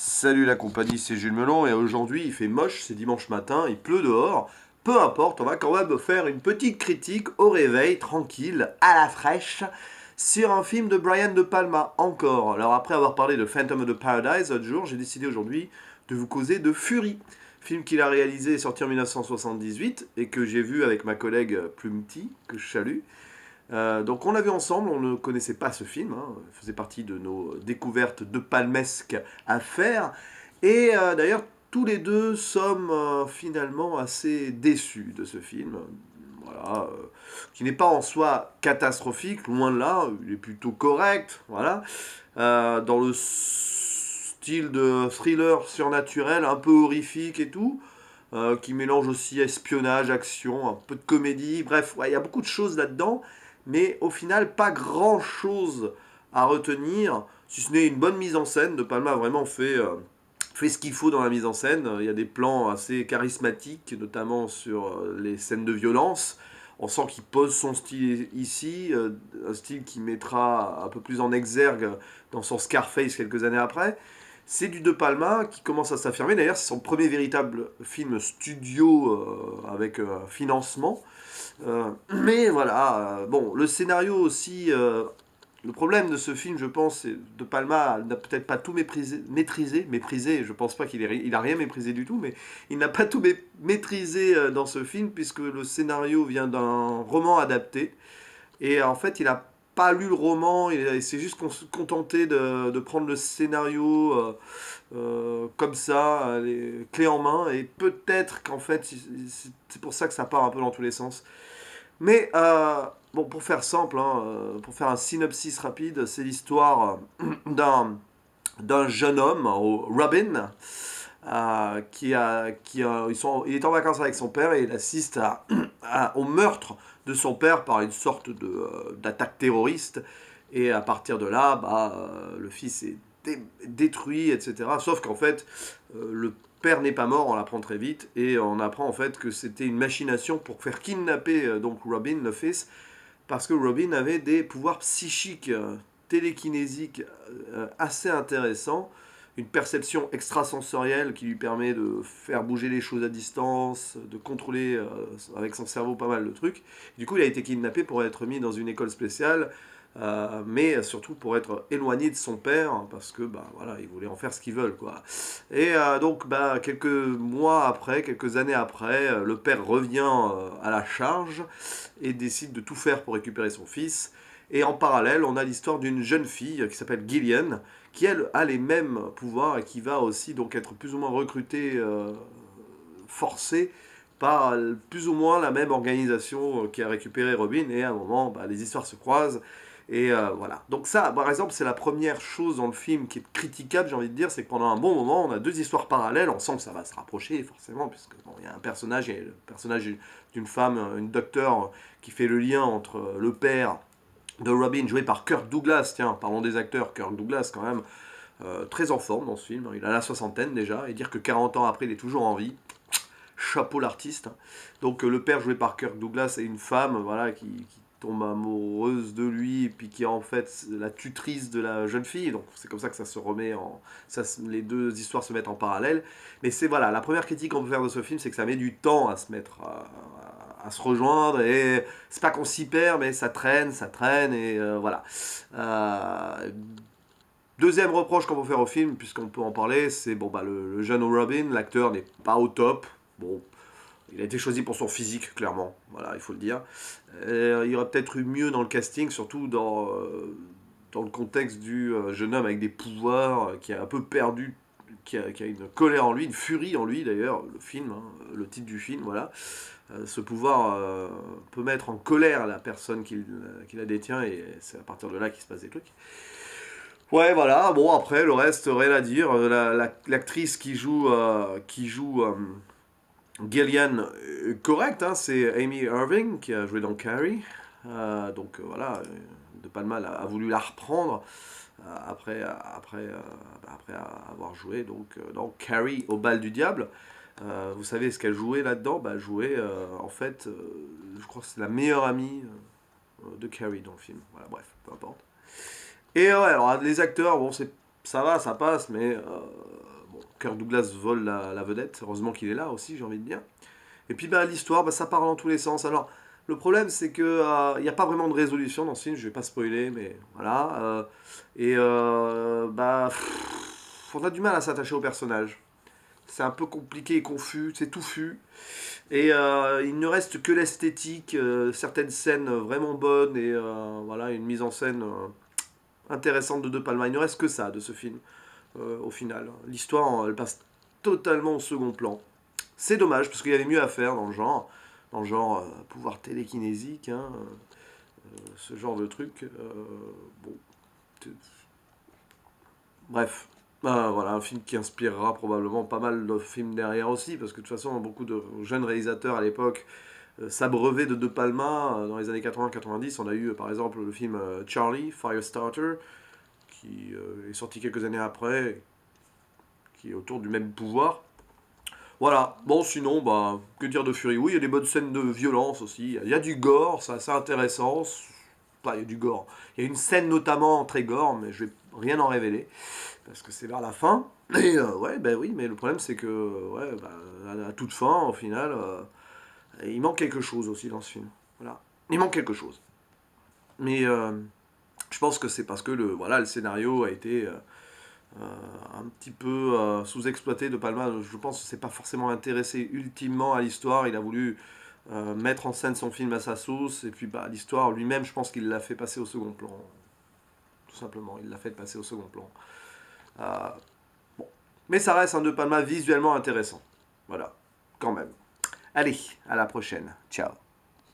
Salut la compagnie, c'est Jules Melon et aujourd'hui il fait moche, c'est dimanche matin, il pleut dehors. Peu importe, on va quand même faire une petite critique au réveil, tranquille, à la fraîche, sur un film de Brian De Palma, encore. Alors après avoir parlé de Phantom of the Paradise l'autre jour, j'ai décidé aujourd'hui de vous causer de Fury, film qu'il a réalisé et sorti en 1978 et que j'ai vu avec ma collègue Plumty, que je salue. Donc on l'a vu ensemble, on ne connaissait pas ce film, hein, faisait partie de nos découvertes de palmesques à faire. Et d'ailleurs, tous les deux sommes finalement assez déçus de ce film. Voilà, qui n'est pas en soi catastrophique, loin de là, il est plutôt correct, voilà. Dans le style de thriller surnaturel, un peu horrifique et tout, qui mélange aussi espionnage, action, un peu de comédie, bref, ouais, il y a beaucoup de choses là-dedans, mais au final, pas grand-chose à retenir, si ce n'est une bonne mise en scène. De Palma a vraiment fait ce qu'il faut dans la mise en scène. Il y a des plans assez charismatiques, notamment sur les scènes de violence. On sent qu'il pose son style ici, un style qui mettra un peu plus en exergue dans son Scarface quelques années après. C'est du De Palma qui commence à s'affirmer. D'ailleurs, c'est son premier véritable film studio avec financement. Mais voilà, bon, le scénario aussi. Le problème de ce film, je pense, c'est De Palma n'a peut-être pas tout méprisé. Je pense pas il a rien méprisé du tout, mais il n'a pas tout maîtrisé dans ce film puisque le scénario vient d'un roman adapté et en fait, il a pas lu le roman, il s'est juste contenté de prendre le scénario comme ça, les clés en main, et peut-être qu'en fait, c'est pour ça que ça part un peu dans tous les sens. Mais bon, pour faire simple, hein, pour faire un synopsis rapide, c'est l'histoire d'un jeune homme, Robin, il est en vacances avec son père et il assiste au meurtre de son père par une sorte d'attaque terroriste. Et à partir de là, le fils est détruit, etc. Sauf qu'en fait, le père n'est pas mort, on l'apprend très vite, et on apprend en fait que c'était une machination pour faire kidnapper donc Robin, le fils, parce que Robin avait des pouvoirs psychiques, télékinésiques assez intéressants, une perception extrasensorielle qui lui permet de faire bouger les choses à distance, de contrôler avec son cerveau pas mal de trucs. Du coup, il a été kidnappé pour être mis dans une école spéciale, mais surtout pour être éloigné de son père, hein, parce que bah, voilà, ils voulaient en faire ce qu'ils veulent, quoi. Et donc, bah, quelques mois après, quelques années après, le père revient à la charge et décide de tout faire pour récupérer son fils. Et en parallèle, on a l'histoire d'une jeune fille qui s'appelle Gillian, qui elle a les mêmes pouvoirs et qui va aussi donc être plus ou moins recrutée, forcée par plus ou moins la même organisation qui a récupéré Robin. Et à un moment, bah, les histoires se croisent. Et voilà. Donc ça, par exemple, c'est la première chose dans le film qui est critiquable, j'ai envie de dire, c'est que pendant un bon moment, on a deux histoires parallèles, on sent que ça va se rapprocher, forcément, puisque bon, il y a un personnage, il y a le personnage d'une femme, une docteure, qui fait le lien entre le père de Robin, joué par Kirk Douglas, tiens, parlons des acteurs, Kirk Douglas quand même, très en forme dans ce film, il a la soixantaine déjà, et dire que 40 ans après, il est toujours en vie, chapeau l'artiste. Donc le père joué par Kirk Douglas est une femme, voilà, qui tombe amoureuse de lui et puis qui est en fait la tutrice de la jeune fille. Donc c'est comme ça que ça se remet en, les deux histoires se mettent en parallèle. Mais c'est voilà, la première critique qu'on peut faire de ce film, c'est que ça met du temps à se mettre à se rejoindre et c'est pas qu'on s'y perd, mais ça traîne et voilà. Euh, Deuxième reproche qu'on peut faire au film, puisqu'on peut en parler, c'est bon bah le jeune Robin, l'acteur n'est pas au top. Bon, il a été choisi pour son physique, clairement. Voilà, il faut le dire. Il y aurait peut-être eu mieux dans le casting, surtout dans le contexte du jeune homme avec des pouvoirs, qui est un peu perdu, qui a une colère en lui, une furie en lui d'ailleurs, le film, hein, le titre du film, voilà. Ce pouvoir peut mettre en colère la personne qui la détient et c'est à partir de là qu'il se passe des trucs. Ouais, voilà. Bon, après, le reste, rien à dire. L'actrice qui joue Gillian, correcte, hein, c'est Amy Irving qui a joué dans Carrie. Donc voilà, De Palma a voulu la reprendre après avoir joué dans Carrie au bal du diable. Vous savez ce qu'elle jouait là-dedans? Bah, elle jouait en fait, je crois que c'est la meilleure amie de Carrie dans le film. Voilà, bref, peu importe. Et ouais, alors les acteurs, bon, ça va, ça passe, mais Kirk Douglas vole la vedette. Heureusement qu'il est là aussi, j'ai envie de dire. Et puis bah, l'histoire, bah, ça part dans tous les sens. Alors, le problème, c'est que il n'y a pas vraiment de résolution dans ce film. Je vais pas spoiler, mais voilà. Bah, on a du mal à s'attacher au personnage. C'est un peu compliqué et confus, c'est touffu. Et il ne reste que l'esthétique, certaines scènes vraiment bonnes et voilà, une mise en scène intéressante de De Palma. Il ne reste que ça de ce film, au final. L'histoire, elle passe totalement au second plan. C'est dommage, parce qu'il y avait mieux à faire dans le genre pouvoir télékinésique, hein, ce genre de truc. Bon, bref. Voilà, un film qui inspirera probablement pas mal de films derrière aussi, parce que de toute façon, beaucoup de jeunes réalisateurs à l'époque s'abreuvaient de Palma. Dans les années 80-90, on a eu par exemple le film Charlie, Firestarter, qui est sorti quelques années après, qui est autour du même pouvoir. Voilà, bon sinon, bah, que dire de Fury? Oui, il y a des bonnes scènes de violence aussi, il y a du gore, c'est assez intéressant. Enfin, il y a du gore. Il y a une scène notamment très gore, mais je vais rien en révéler, parce que c'est vers la fin. Et ouais, ben oui, mais le problème c'est que, ouais, bah, à toute fin, au final, il manque quelque chose aussi dans ce film. Voilà, il manque quelque chose. Mais je pense que c'est parce que voilà, le scénario a été un petit peu sous-exploité de Palma. Je pense que c'est pas forcément intéressé ultimement à l'histoire. Il a voulu mettre en scène son film à sa sauce, et puis bah, l'histoire lui-même, je pense qu'il l'a fait passer au second plan. Tout simplement, il l'a fait passer au second plan. Euh, bon. Mais ça reste un De Palma visuellement intéressant. Voilà, quand même. Allez, à la prochaine. Ciao.